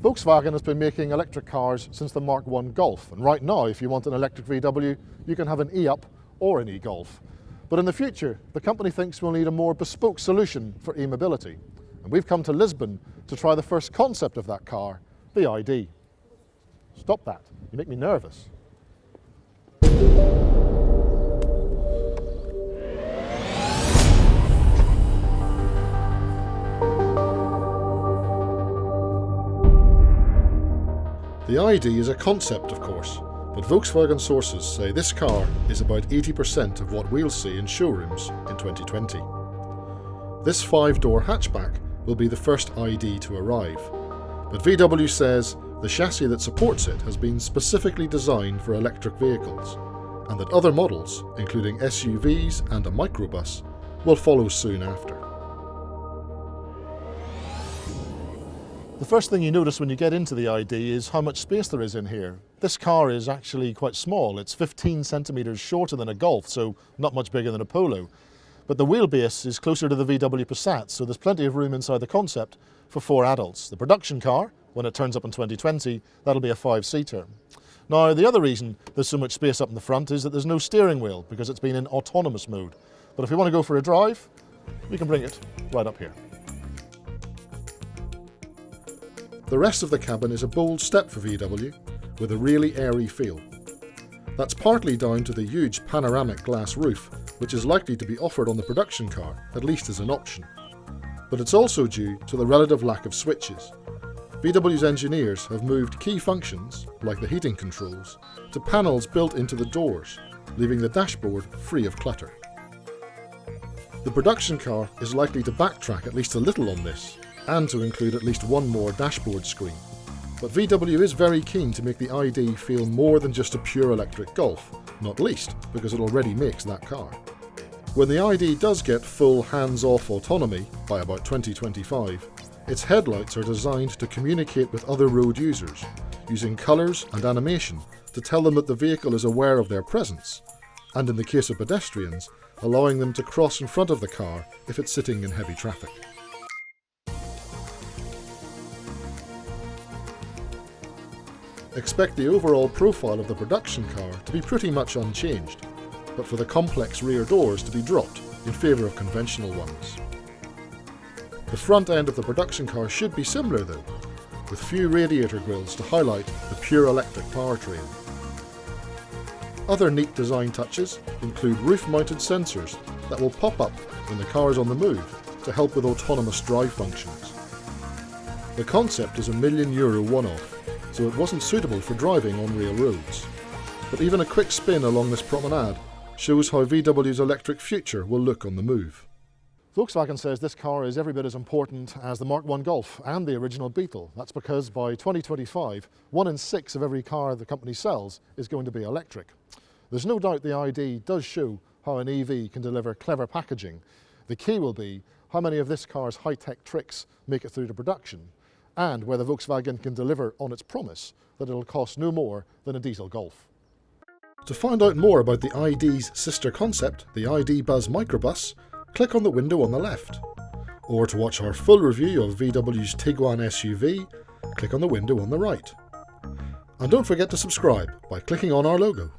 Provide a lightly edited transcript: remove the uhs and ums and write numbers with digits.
Volkswagen has been making electric cars since the Mark I Golf, and right now if you want an electric VW you can have an e-up or an e-Golf. But in the future the company thinks we'll need a more bespoke solution for e-mobility, and we've come to Lisbon to try the first concept of that car, the I.D. Stop that, you make me nervous. The I.D is a concept, of course, but Volkswagen sources say this car is about 80% of what we'll see in showrooms in 2020. This 5-door hatchback will be the first I.D to arrive, but VW says the chassis that supports it has been specifically designed for electric vehicles, and that other models, including SUVs and a microbus, will follow soon after. The first thing you notice when you get into the I.D is how much space there is in here. This car is actually quite small. It's 15 centimetres shorter than a Golf, so not much bigger than a Polo. But the wheelbase is closer to the VW Passat, so there's plenty of room inside the concept for 4 adults. The production car, when it turns up in 2020, that'll be a 5-seater. Now, the other reason there's so much space up in the front is that there's no steering wheel because it's been in autonomous mode. But if you want to go for a drive, you can bring it right up here. The rest of the cabin is a bold step for VW, with a really airy feel. That's partly down to the huge panoramic glass roof, which is likely to be offered on the production car, at least as an option. But it's also due to the relative lack of switches. VW's engineers have moved key functions, like the heating controls, to panels built into the doors, leaving the dashboard free of clutter. The production car is likely to backtrack at least a little on this, and to include at least one more dashboard screen. But VW is very keen to make the I.D feel more than just a pure electric Golf, not least because it already makes that car. When the I.D does get full hands-off autonomy by about 2025, its headlights are designed to communicate with other road users, using colours and animation to tell them that the vehicle is aware of their presence, and in the case of pedestrians, allowing them to cross in front of the car if it's sitting in heavy traffic. Expect the overall profile of the production car to be pretty much unchanged, but for the complex rear doors to be dropped in favour of conventional ones. The front end of the production car should be similar though, with few radiator grills to highlight the pure electric powertrain. Other neat design touches include roof-mounted sensors that will pop up when the car is on the move to help with autonomous drive functions. The concept is €1 million one-off, so it wasn't suitable for driving on real roads. But even a quick spin along this promenade shows how VW's electric future will look on the move. Volkswagen says this car is every bit as important as the Mark I Golf and the original Beetle. That's because by 2025, 1 in 6 of every car the company sells is going to be electric. There's no doubt the I.D does show how an EV can deliver clever packaging. The key will be how many of this car's high-tech tricks make it through to production, and whether Volkswagen can deliver on its promise that it'll cost no more than a diesel Golf. To find out more about the I.D's sister concept, the I.D Buzz microbus, click on the window on the left. Or to watch our full review of VW's Tiguan SUV, click on the window on the right. And don't forget to subscribe by clicking on our logo.